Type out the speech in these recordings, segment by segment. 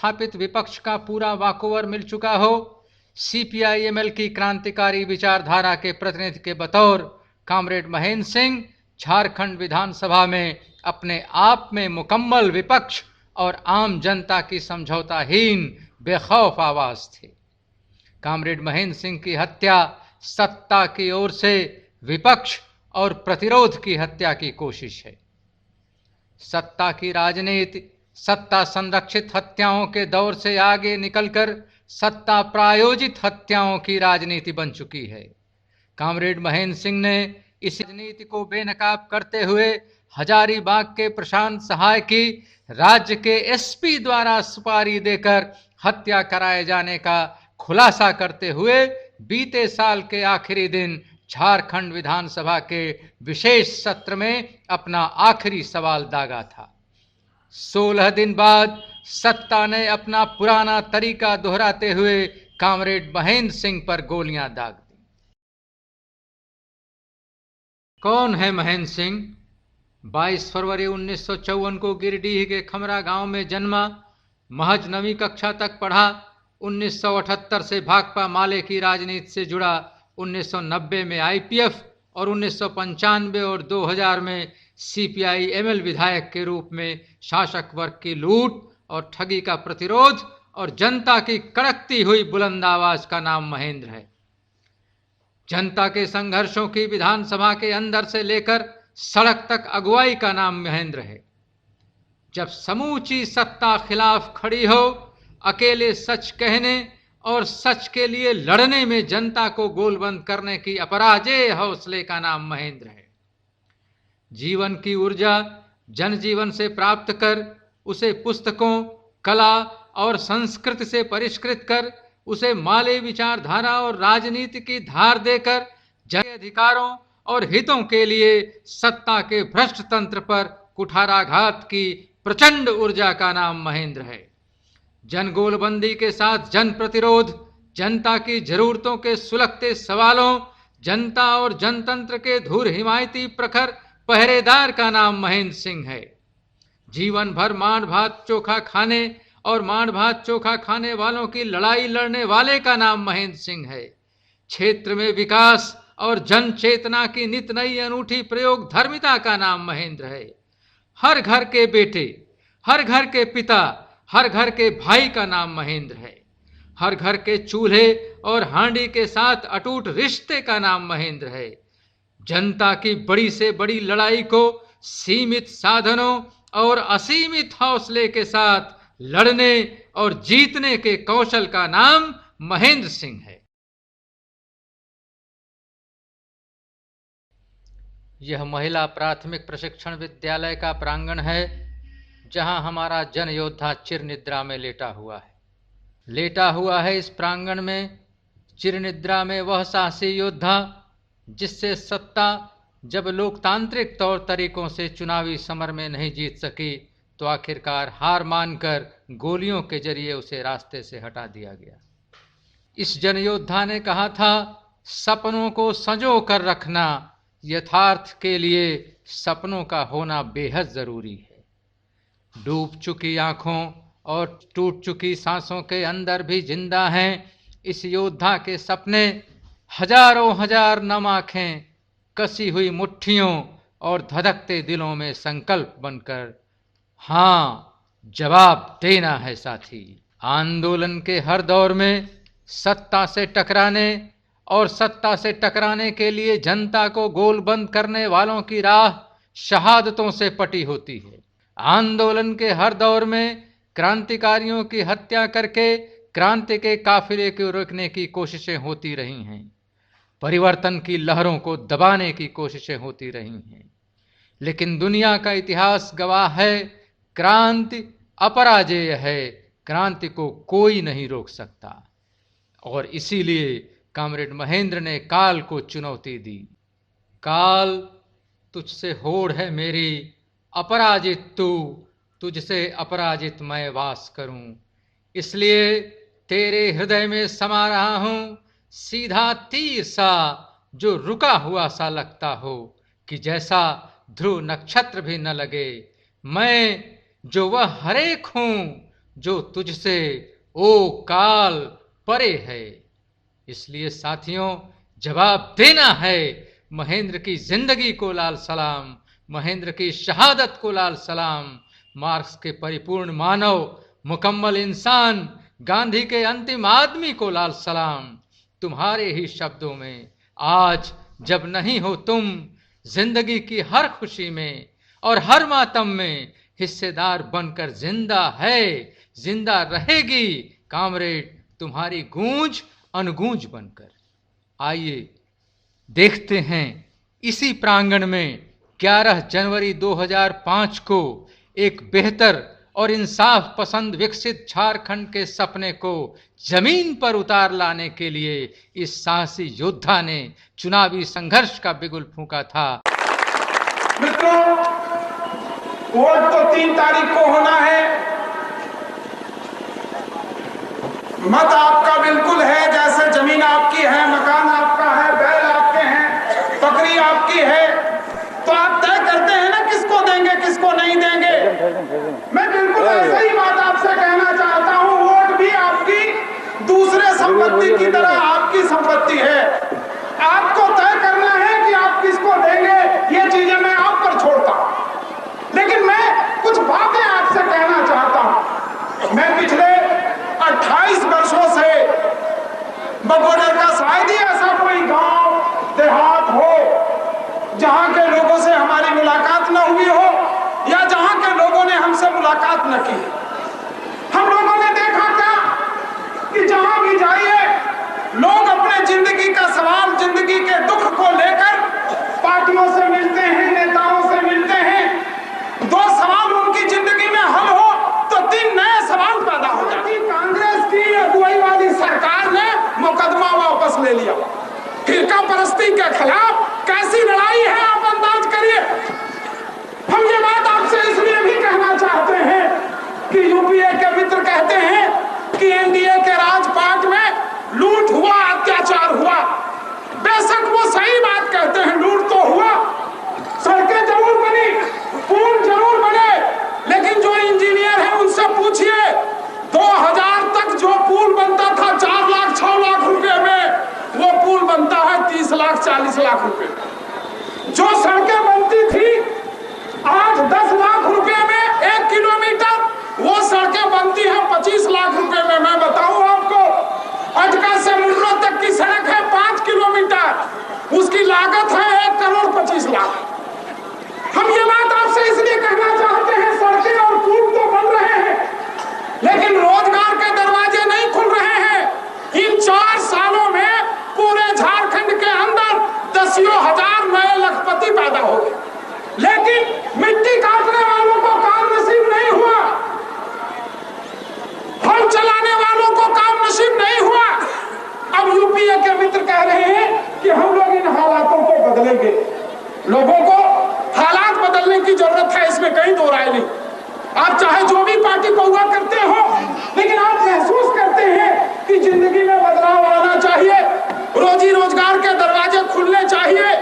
स्थापित विपक्ष का पूरा वॉकओवर मिल चुका हो, सीपीआई-एमएल की क्रांतिकारी विचारधारा के प्रतिनिधि के बतौर कॉमरेड महेंद्र सिंह झारखंड विधानसभा में अपने आप में मुकम्मल विपक्ष और आम जनता की समझौताहीन बेखौफ आवाज थे। कॉमरेड महेंद्र सिंह की हत्या सत्ता की ओर से विपक्ष और प्रतिरोध की हत्या की कोशिश है। सत्ता की राजनीति सत्ता संरक्षित हत्याओं के दौर से आगे निकलकर सत्ता प्रायोजित हत्याओं की राजनीति बन चुकी है। कॉमरेड महेंद्र सिंह ने इस राजनीति को बेनकाब करते हुए हजारीबाग के प्रशांत सहाय की राज्य के एसपी द्वारा सुपारी देकर हत्या कराए जाने का खुलासा करते हुए बीते साल के आखिरी दिन झारखंड विधानसभा के विशेष सत्र में अपना आखिरी सवाल दागा था। 16 दिन बाद सत्ता ने अपना पुराना तरीका दोहराते हुए कॉमरेड महेंद्र सिंह पर गोलियां दाग दी। कौन है महेंद्र सिंह? 22 फरवरी 1954 को गिरिडीह के खमरा गांव में जन्मा, महज 9वीं कक्षा तक पढ़ा। 1978 से भाकपा माले की राजनीति से जुड़ा। 1990 में आईपीएफ और 1995 और 2000 में सीपीआई-एमएल विधायक के रूप में शासक वर्ग की लूट और ठगी का प्रतिरोध और जनता की कड़कती हुई बुलंद आवाज का नाम महेंद्र है। जनता के संघर्षों की विधानसभा के अंदर से लेकर सड़क तक अगुवाई का नाम महेंद्र है। जब समूची सत्ता खिलाफ खड़ी हो, अकेले सच कहने और सच के लिए लड़ने में जनता को गोलबंद करने की अपराजेय हौसले का नाम महेंद्र है। जीवन की ऊर्जा जनजीवन से प्राप्त कर उसे पुस्तकों, कला और संस्कृति से परिष्कृत कर उसे माले विचारधारा और राजनीति की धार देकर जन के अधिकारों और हितों के लिए सत्ता के भ्रष्ट तंत्र पर कुठाराघात की प्रचंड ऊर्जा का नाम महेंद्र है। जन गोलबंदी के साथ जन प्रतिरोध, जनता की जरूरतों के सुलगते सवालों, जनता और जनतंत्र के धुर हिमायती प्रखर पहरेदार का नाम महेंद्र सिंह है। जीवन भर मांड भात चोखा खाने और मांड भात चोखा खाने वालों की लड़ाई लड़ने वाले का नाम महेंद्र सिंह है। क्षेत्र में विकास और जन चेतना की नित नई अनूठी प्रयोग धर्मिता का नाम महेंद्र है। हर घर के बेटे, हर घर के पिता, हर घर के भाई का नाम महेंद्र है। हर घर के चूल्हे और हांडी के साथ अटूट रिश्ते का नाम महेंद्र है। जनता की बड़ी से बड़ी लड़ाई को सीमित साधनों और असीमित हौसले के साथ लड़ने और जीतने के कौशल का नाम महेंद्र सिंह है। यह महिला प्राथमिक प्रशिक्षण विद्यालय का प्रांगण है, जहां हमारा जन योद्धा चिर निद्रा में लेटा हुआ है। लेटा हुआ है इस प्रांगण में चिर निद्रा में वह साहसी योद्धा जिससे सत्ता जब लोकतांत्रिक तौर तरीकों से चुनावी समर में नहीं जीत सकी तो आखिरकार हार मानकर गोलियों के जरिए उसे रास्ते से हटा दिया गया। इस जन योद्धा ने कहा था, सपनों को संजो कर रखना, यथार्थ के लिए सपनों का होना बेहद जरूरी है। डूब चुकी आंखों और टूट चुकी सांसों के अंदर भी जिंदा हैं इस योद्धा के सपने। हजारों हजार नम आंखें, कसी हुई मुट्ठियों और धधकते दिलों में संकल्प बनकर हाँ जवाब देना है साथी। आंदोलन के हर दौर में सत्ता से टकराने और सत्ता से टकराने के लिए जनता को गोलबंद करने वालों की राह शहादतों से पटी होती है। आंदोलन के हर दौर में क्रांतिकारियों की हत्या करके क्रांति के काफिले को रोकने की कोशिशें होती रही हैं। परिवर्तन की लहरों को दबाने की कोशिशें होती रही हैं। लेकिन दुनिया का इतिहास गवाह है, क्रांति अपराजेय है, क्रांति को कोई नहीं रोक सकता। और इसीलिए कॉमरेड महेंद्र ने काल को चुनौती दी। काल तुझसे होड़ है मेरी, अपराजित तू, तुझसे अपराजित मैं वास करूं। इसलिए तेरे हृदय में समा रहा हूं सीधा तीर सा, जो रुका हुआ सा लगता हो कि जैसा ध्रुव नक्षत्र भी न लगे। मैं जो वह हरेक हूं जो तुझसे ओ काल परे है। इसलिए साथियों, जवाब देना है। महेंद्र की जिंदगी को लाल सलाम, महेंद्र की शहादत को लाल सलाम। मार्क्स के परिपूर्ण मानव, मुकम्मल इंसान, गांधी के अंतिम आदमी को लाल सलाम। तुम्हारे ही शब्दों में, आज जब नहीं हो तुम, जिंदगी की हर खुशी में और हर मातम में हिस्सेदार बनकर जिंदा है, जिंदा रहेगी कामरेड तुम्हारी गूंज अनगूंज बनकर। आइए देखते हैं इसी प्रांगण में 11 जनवरी 2005 को एक बेहतर और इंसाफ पसंद विकसित झारखंड के सपने को जमीन पर उतार लाने के लिए इस साहसी योद्धा ने चुनावी संघर्ष का बिगुल फूंका था। मित्रों, वोट तो 3 तारीख को होना है। मत आपका बिल्कुल है, जैसे जमीन आपकी है, मकान आपका है, बैल आपके हैं, बकरी आपकी है, तो आप तय करते हैं ना किसको देंगे किसको नहीं देंगे। मैं बिल्कुल ऐसे ही बात आपसे कहना चाहता हूं, वोट भी आपकी दूसरे संपत्ति की तरह आपकी संपत्ति है। आपको तय करना है कि आप किसको देंगे, ये चीजें मैं आप पर छोड़ता हूं। लेकिन मैं कुछ बातें आपसे कहना चाहता हूं। मैं पिछले 28 वर्षों से बगोदर का शायद ही ऐसा कोई गांव देहात हो जहां के लोगों से हमारी मुलाकात न हुई हो या जहां के लोगों ने हमसे मुलाकात न की। हम लोगों ने देखा क्या कि जहां भी जाइए लोग अपने जिंदगी का सवाल, जिंदगी के दुख को लेकर पार्टियों से मिलते हैं, नेताओं से मिलते हैं। 2 सवाल उनकी जिंदगी में हल हो तो 3 नए सवाल पैदा हो जाते। कांग्रेस की अगुवाई वाली सरकार ने मुकदमा वापस ले लिया। फिरका परस्ती के खिलाफ कैसी लड़ाई है आप अंदाज करिए। हम ये बात आपसे इसलिए भी कहना चाहते हैं कि यूपीए के मित्र कहते हैं कि एनडीए के राजपाट में लूट हुआ, अत्याचार हुआ। बेशक वो सही बात कहते हैं, लूट तो हुआ, सड़कें जरूर बनी, पुल जरूर बने, लेकिन जो इंजीनियर है उनसे पूछिए 2000 तक जो पुल बनता था 4 लाख 6 लाख रुपए में, वो पुल बनता है 30 लाख 40 लाख रुपए। जो सड़कें बनती थी 8-10 लाख रुपए में 1 किलोमीटर, वो सड़कें बनती है 25 लाख रुपए में। मैं बताऊं आपको, अटका से मुर्रो तक की सड़क है 5 किलोमीटर, उसकी लागत है 1 करोड़ 25 लाख। हम ये बात आपसे इसलिए कहना चाहते हैं, सड़कें और पुल तो बन रहे हैं लेकिन रोजगार के दरवाजे नहीं खुल रहे हैं। इन 4 सालों में पूरे झारखंड के अंदर 10,000 नए लखपति पैदा हो गए, लेकिन मिट्टी काटने वालों को काम नसीब नहीं हुआ, हल चलाने वालों को काम नसीब नहीं हुआ। अब यूपीए के मित्र कह रहे हैं कि हम लोग इन हालातों को बदलेंगे। लोगों को हालात बदलने की जरूरत है, इसमें कहीं दो राय नहीं। आप चाहे जो भी पार्टी को हुआ करते हो, लेकिन आप महसूस करते हैं कि जिंदगी में बदलाव आना चाहिए, रोजी रोजगार के दरवाजे खुलने चाहिए,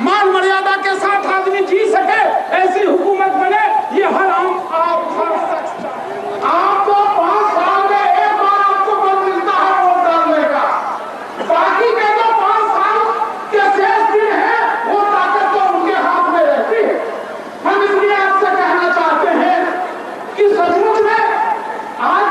मान मर्यादा के साथ आदमी जी सके, ऐसी हुकूमत बने। ये हर आम आपको 5 साल में एक बार आपको मत मिलता है वोट डालने का, बाकी के जो 5 साल के शेष दिन है वो ताकत तो उनके हाथ में रहती है। हम इसलिए आपसे कहना चाहते हैं कि सचमुच में आज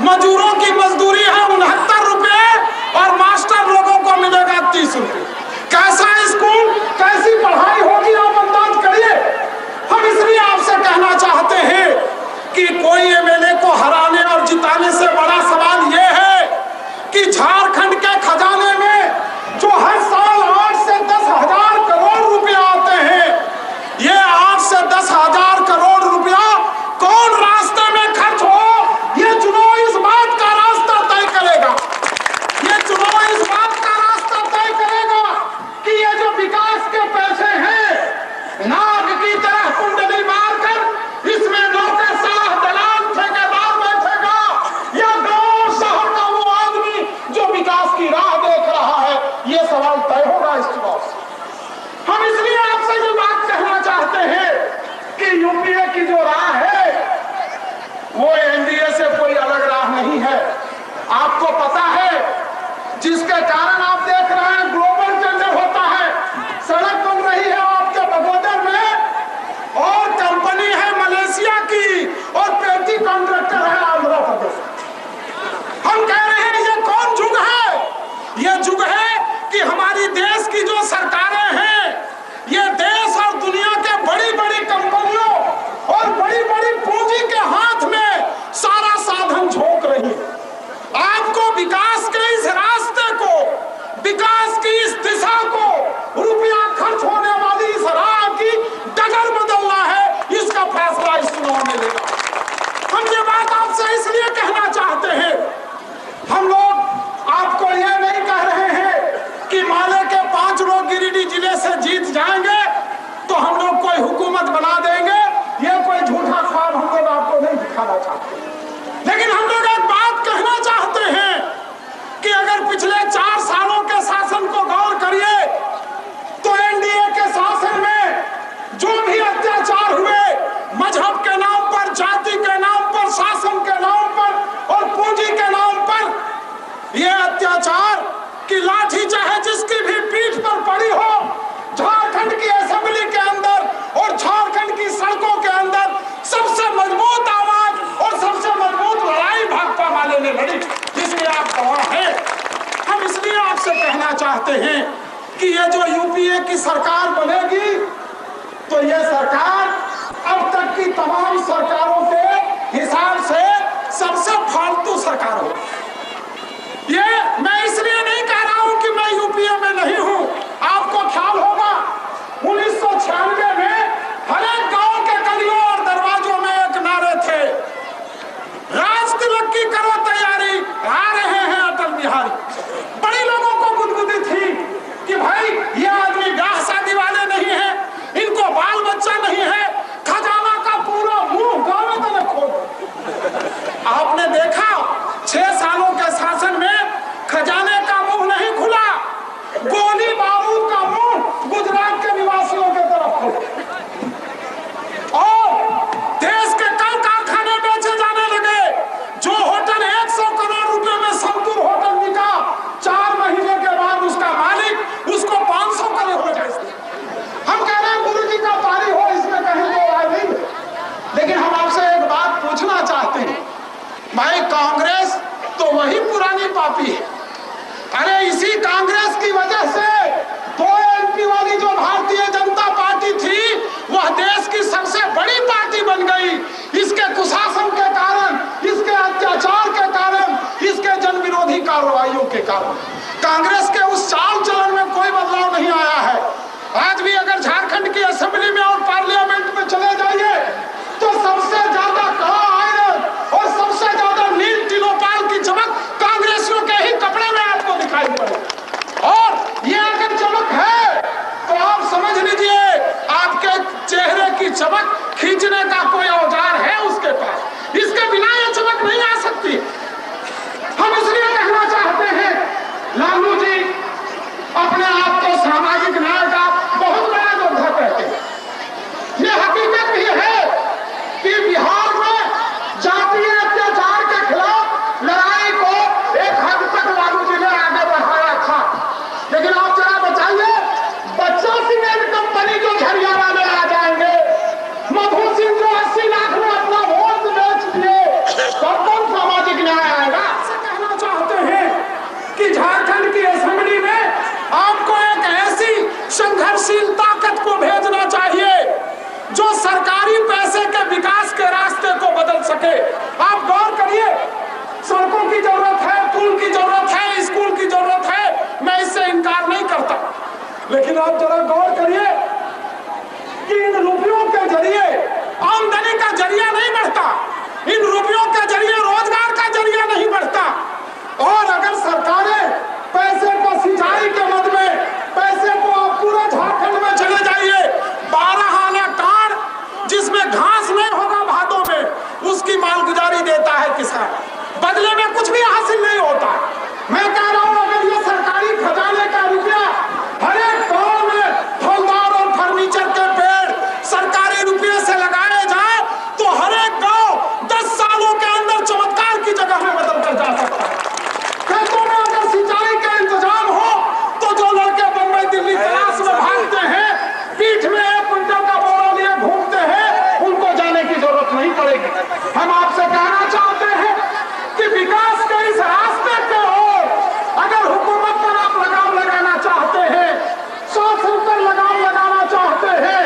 मजदूरों की मजदूरी है 69 रुपए और मास्टर लोगों को मिलेगा 30 रुपए। कैसा स्कूल, कैसी पढ़ाई होगी, आप अंदाज करिए। हम इसलिए आपसे कहना चाहते हैं कि कोई एमएलए को हराने और जिताने से बड़ा सवाल यह है कि झारखंड के खजाने में जो हर साल 8 से 10 हजार करोड़ रुपया आते हैं, ये 8 से 10 हजार करोड़ रुपया कौन रास्ते में खर्च हो, ये चुनाव इस बात का रास्ता तय करेगा। ये चुनाव इस बात का रास्ता तय करेगा कि ये जो विकास के पैसे हैं, नाग की तरह कुंडली मारकर इसमें नौकरशाह, दलाल, ठेकेदार बैठेगा या गांव शहर का वो आदमी जो विकास की राह देख रहा है, ये सवाल तय होगा इस चुनाव से। हम इसलिए आपसे ये बात कहना चाहते हैं कि यूपीए की जो राह है वो एनडीए से कोई अलग राह नहीं है। आपको पता है, जिसके कारण आप देख रहे हैं ग्लोबल टेंडर होता है, सड़क बन रही है आपके बगोदर में और कंपनी है मलेशिया की और पेटी कॉन्ट्रैक्टर है आंध्र प्रदेश। हम कह रहे हैं ये कौन जुग है? ये जुग है कि हमारी देश की जो सरकारें हैं, ये देश और दुनिया के बड़ी बड़ी कंपनियों और बड़ी बड़ी पूंजी के हाथ में सारा साधन झोंक रही है। आपको विकास के इस रास्ते को, विकास की इस दिशा को, रुपया खर्च होने वाली इस राह की डगर बदलना है, इसका फैसला इस चुनाव में लेगा। हम ये बात आपसे इसलिए कहना चाहते हैं, हम लोग आपको ये नहीं कह रहे हैं कि माले के 5 लोग गिरिडीह जिले से जीत जाएंगे तो हम लोग कोई हुकूमत बना देंगे। ये कोई झूठा ख्वाब हम लोग आपको नहीं दिखाना चाहते, लेकिन हम लोग एक बात कहना चाहते हैं कि अगर पिछले 4 सालों के शासन को गौर करिए तो एनडीए के शासन में जो भी अत्याचार हुए, मजहब के नाम पर, जाति के नाम पर, शासन के नाम पर और पूंजी के नाम पर, ये अत्याचार की लाठी चाहे जिसकी भी पीठ पर पड़ी हो, झारखंड की असेंबली के अंदर और झारखंड की सड़कों के अंदर सबसे मजबूत आवाज और सबसे मजबूत लड़ाई भाकपा माले ने लड़ी, जिसमें आप गवाह हैं। हम इसलिए आपसे कहना चाहते हैं कि ये जो यूपीए की सरकार बनेगी तो ये सरकार अब तक की तमाम सरकारों के हिसाब से सबसे फालतू सरकार हो। ये मैं इसलिए नहीं कह रहा हूं कि मैं यूपीए में नहीं हूं। आपको ख्याल होगा 1996 में हर एक गांव के गलियों और दरवाजों में एक नारे थे, राज तिलक की करो तैयारी, आ रहे हैं अटल बिहारी। बड़ी लोगों को गुदगुदी थी कि भाई ये आदमी ब्याह शादी वाले नहीं है, इनको बाल बच्चा नहीं है, खजाना का पूरा मुंह गांव में खोल। आपने देखा 6 सालों के शासन में खजाने का मुंह नहीं खुला, गोली बारूद का मुंह गुजरात के निवासियों के तरफ खुला और देश के कल कारखाने बेचे जाने लगे। जो होटल 100 करोड़ रुपए में संतूर होटल बिका, 4 महीने के बाद उसका मालिक उसको 500 करोड़ हो जाए। हम कह रहे हैं गुरु जी का पारी हो, इसमें कहीं तो राय नहीं। लेकिन हम आपसे एक बात पूछना चाहते हैं, भाई कांग्रेस तो वही पुरानी पापी है। अरे इसी कांग्रेस की वजह से 2 एमपी वाली जो भारतीय जनता पार्टी थी वह देश की सबसे बड़ी पार्टी बन गई। इसके कुशासन के कारण, इसके अत्याचार के कारण, इसके जन विरोधी कार्रवाइयों के कारण कांग्रेस के उस चाल चलन में कोई बदलाव नहीं आया है। आज भी अगर झारखंड की असेंबली में और पार्लियामेंट में चले जाइए तो सबसे ज्यादा कड़ा आयरन और सबसे ज्यादा नील टिलोपाल की चमक कांग्रेसियों के ही कपड़े में आपको दिखाई पड़े। और ये अगर चमक है तो आप समझ लीजिए आपके चेहरे की चमक खींचने का कोई औजार है उसके पास, इसके बिना ये चमक नहीं आ सकती। हम इसलिए कहना चाहते हैं लालू जी अपने आप को सामाजिक न्याय का बहुत लेकिन आप जरा गौर करिए कि इन रुपयों के जरिए आमदनी का जरिया नहीं बढ़ता, इन रुपयों के जरिए रोजगार का जरिया नहीं बढ़ता। और अगर सरकारें पैसे को सिंचाई के मद में, पैसे को आप पूरे झारखंड में चले जाइए, 12 आना कार्ड जिसमें घास नहीं होगा भादों में, उसकी मालगुजारी देता है किसान, बदले में कुछ भी हासिल नहीं होता। मैं कह रहा हूं अगर ये सरकारी खजाने का रुपया हर एक गांव में फलदार और फर्नीचर के पेड़ सरकारी रुपये से लगाए जाए तो हर एक गांव 10 सालों के अंदर चमत्कार की जगह में बदल कर जा सकता है। खेतों में अगर सिंचाई का इंतजाम हो तो जो लड़के बम्बई दिल्ली तलाश में भागते हैं, पीठ में 1 क्विंटल का बोरा लिए घूमते हैं, उनको जाने की जरूरत नहीं पड़ेगी। हम आपसे कहना चाहते हैं कि विकास के इस रास्ते पे और अगर हुकूमत पर आप लगाम लगाना चाहते हैं, शासन पर लगाम लगाना चाहते हैं,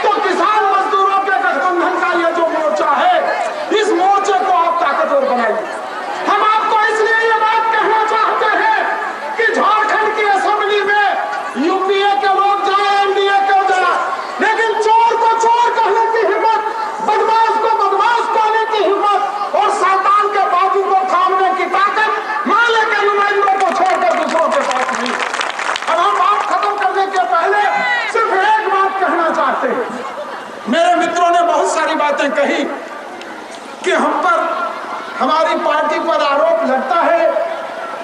तो किसान मजदूरों के गठबंधन का ये जो मोर्चा है, इस मोर्चे को आप ताकतवर बनाइए। हम आपको इसलिए ये बात कहना चाहते हैं कि झारखंड की असेंबली में यूपीए के लोग जाए, एनडीए के जाए, लेकिन चोर को चोर कहने की हिम्मत, बदमाश को बदमाश कहने की हिम्मत और शैतान के बाबू को थामने की ताकत माले के नुमाइंदों को छोड़कर दूसरों के पास नहीं। अब हम बात खत्म करने के पहले सिर्फ एक बात कहना चाहते हैं। मेरे मित्रों ने बहुत सारी बातें कही कि हम पर, हमारी पार्टी पर आरोप लगता है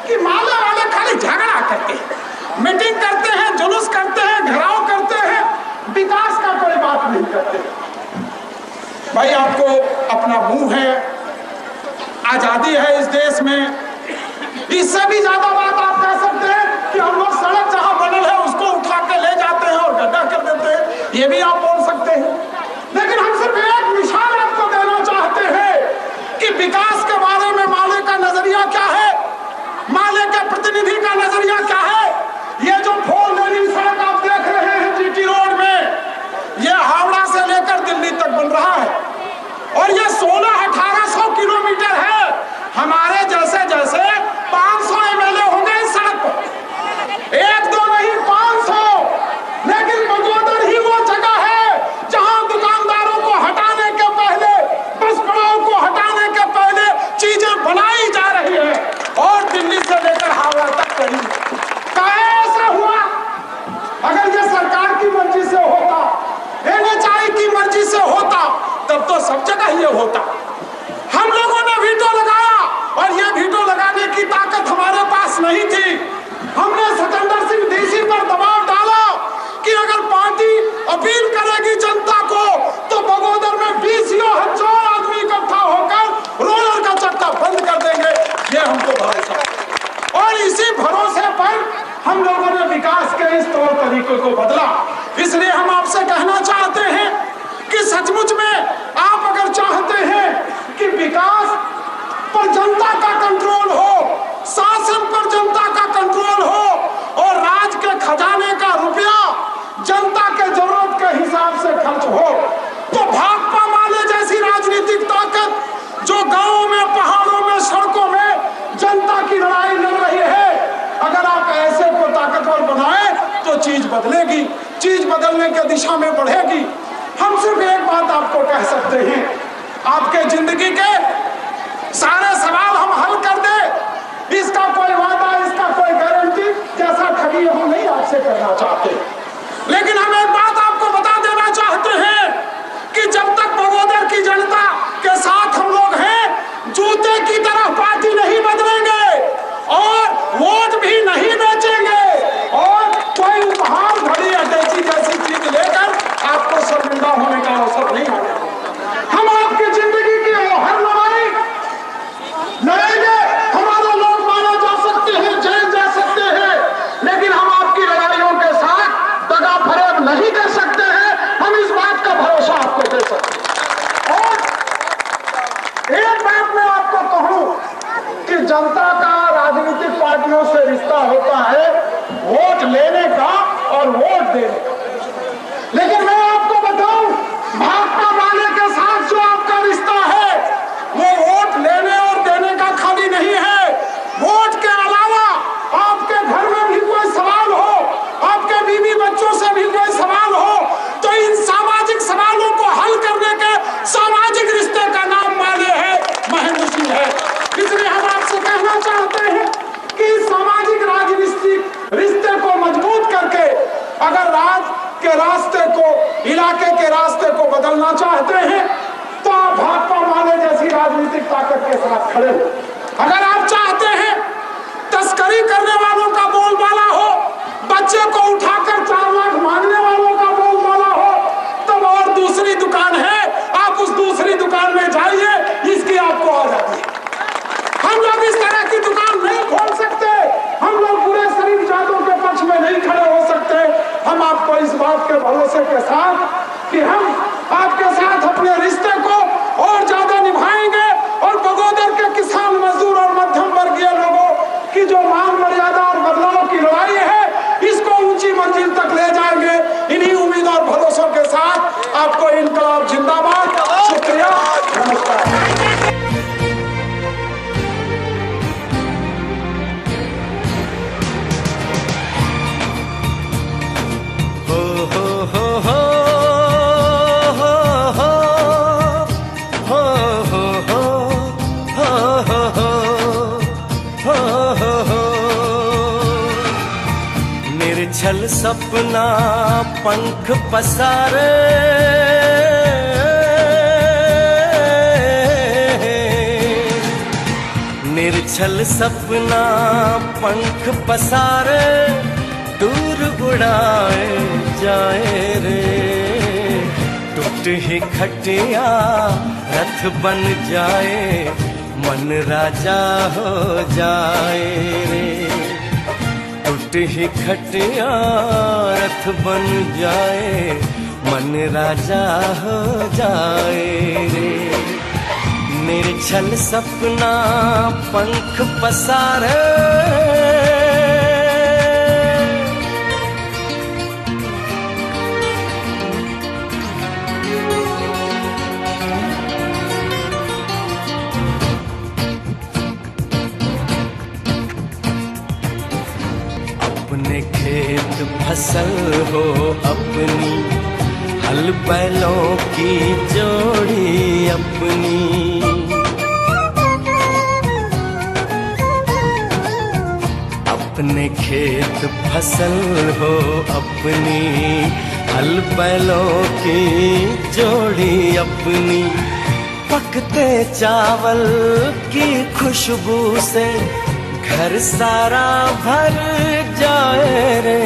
कि माले वाले खाली झगड़ा करते हैं, मीटिंग करते हैं, जुलूस करते हैं, घेराव करते हैं, विकास का कोई बात नहीं करते। भाई आपको अपना मुंह है, आजादी है इस देश में, इससे भी ज्यादा बात आप कह सकते हैं कि हम लोग सड़क जहां बनल है उसको उठा के ले जाते हैं और गड्ढा कर देते हैं, ये भी आप बोल सकते हैं। लेकिन हम सिर्फ एक निशान आपको देना चाहते हैं कि विकास के बारे में माले का नजरिया क्या है, माले के प्रतिनिधि का नजरिया क्या है। ये जो 4 लेनिंग सड़क आप देख रहे हैं जीटी रोड में, ये हावड़ा से लेकर दिल्ली तक बन रहा है और ये 1600-1800 किलोमीटर है। हमारे जैसे जैसे 500 एमएलए होंगे इस सड़क पर, 1-2 नहीं 500। लेकिन बगोदर ही वो जगह है जहां दुकानदारों को हटाने के पहले, बस पड़ाव को हटाने के पहले चीजें बनाई जा रही है और दिल्ली से लेकर हावड़ा तक कहीं ऐसा हुआ। अगर ये सरकार की मर्जी से होता, एनएचआई की मर्जी से होता, तब तो सब जगह ये होता। हम लोगों ने वीटो लगाया और ये वीटो लगाने की ताकत हमारे पास नहीं थी। हमने सतेंद्र सिंह डीसी पर दबाव डाला कि अगर पार्टी अपील करेगी जनता को तो बगोदर में 20,000 आदमी इकट्ठा होकर रोलर का चक्का बंद कर देंगे, ये हमको भरोसा। और इसी भरोसे पर हम लोगों ने विकास के इस तौर तरीके को बदला। इसलिए हम आपसे कहना चाहते हैं कि सचमुच में आप अगर चाहते हैं कि विकास पर जनता का कंट्रोल हो, शासन पर जनता का कंट्रोल हो और राज के खजाने का रुपया जनता के जरूरत के हिसाब से खर्च हो, तो भाकपा माले जैसी राजनीतिक ताकत जो गांवों में, पहाड़ों में, सड़कों में जनता की लड़ाई लड़ रही है, अगर आप ऐसे को ताकतवर बनाए तो चीज बदलेगी, चीज बदलने की दिशा में बढ़ेगी। हम सिर्फ एक बात आपको कह सकते हैं, आपके जिंदगी के सारे सवाल हम हल कर दे, इसका कोई वादा, इसका कोई गारंटी जैसा ठगी हम नहीं आपसे करना चाहते। लेकिन हम एक बात आपको बता देना चाहते हैं कि जब तक बगोदर की जनता के साथ हम लोग हैं, जूते की तरह पार्टी नहीं बदलेंगे और वोट भी नहीं बेचेंगे और कोई उपहार, घड़ी, अटैची जैसी चीज लेकर आपको शर्मिंदा होने का अवसर नहीं मिलेगा। हम आपकी जिंदगी की हर लड़ाई लड़ेंगे। हमारे लोग मारे जा सकते हैं, जेल जा सकते हैं, लेकिन हम आपकी लड़ाइयों के साथ दगा फरेब नहीं दे सकते हैं। हम इस बात का भरोसा आपको दे सकते हैं। और एक बात मैं आपको कहूं कि जनता का राजनीतिक पार्टियों से रिश्ता होता है वोट लेने का और वोट देने का। लेकिन मैं आपको बताऊं, भाकपा वाले के साथ जो आपका रिश्ता है वो वोट लेने और देने का खाली नहीं है। वोट के अलावा आपके घर में भी कोई सवाल हो, आपके बीवी बच्चों ताकत के साथ खड़े हो। अगर आप चाहते हैं तस्करी करने वालों का बोलबाला हो, बच्चे को उठाकर 4 लाख मांगने वालों का बोलबाला हो, तब और दूसरी दुकान है, आप उस दूसरी दुकान में जाइए, इसकी आपको आजादी है। हम लोग इस तरह की दुकान नहीं खोल सकते, हम लोग बुरे शरीफ जातों के पक्ष में नहीं खड़े हो सकते। हम आपको इस बात के भरोसे के साथ कि हम आपके साथ अपने रिश्ते को और ज्यादा निभाएंगे और बगोदर के किसान, मजदूर और मध्यम वर्गीय लोगों की जो मान मर्यादा और बदलाव की लड़ाई है, इसको ऊंची मंजिल तक ले जाएंगे। इन्हीं उम्मीद और भरोसों के साथ आपको इनकलाब जिंदाबाद। शुक्रिया, नमस्कार। निर्छल सपना पंख पसारे, निर्छल सपना पंख पसारे, दूर उड़ाए जाए रे। टूट ही खटिया रथ बन जाए, मन राजा हो जाए रे। टूट ही खटिया रथ बन जाए, मन राजा हो जाए रे। निर्छल सपना पंख पसारे, अपने खेत फसल हो अपनी, हल बैलों की जोड़ी अपनी। अपने खेत फसल हो अपनी, हल बैलों की जोड़ी अपनी। पकते चावल की खुशबू से घर सारा भर जाए रे।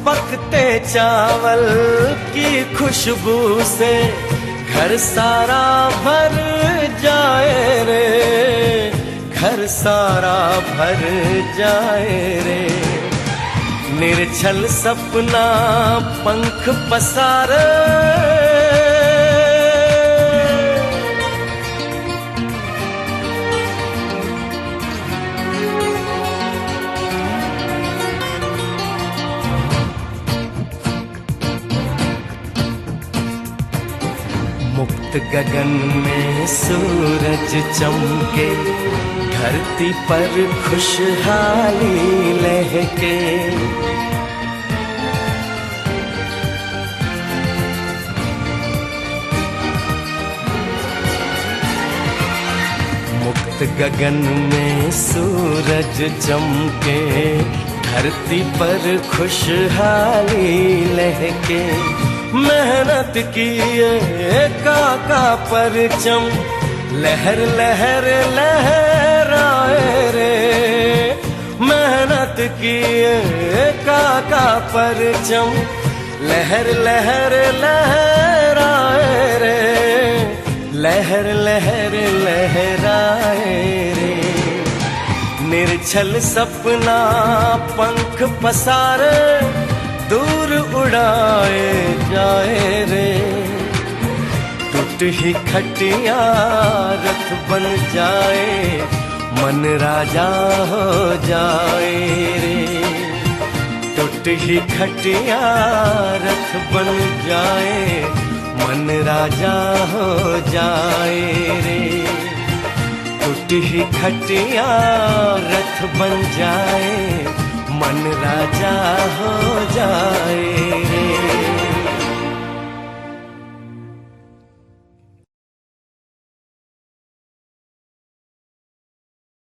पकते चावल की खुशबू से घर सारा भर जाए रे, घर सारा भर जाए रे। निर्छल सपना पंख पसारे, मुक्त गगन में सूरज चमके, धरती पर खुशहाली लहके। मुक्त गगन में सूरज चमके, धरती पर खुशहाली लहके। मेहनत की काका परचम लहर लहर लहराए रे। मेहनत की काका परचम लहर लहर लहराए रे, लहर लहर लहराए रे। निर्छल सपना पंख पसारे, दूर उड़ाए जाए रे। टूट ही खटिया रथ बन जाए, मन राजा हो जाए रे। टूट ही खटिया रथ बन जाए, मन राजा हो जाए रे। टूट ही खटिया रथ बन जाए, मन राजा हो जाए रे।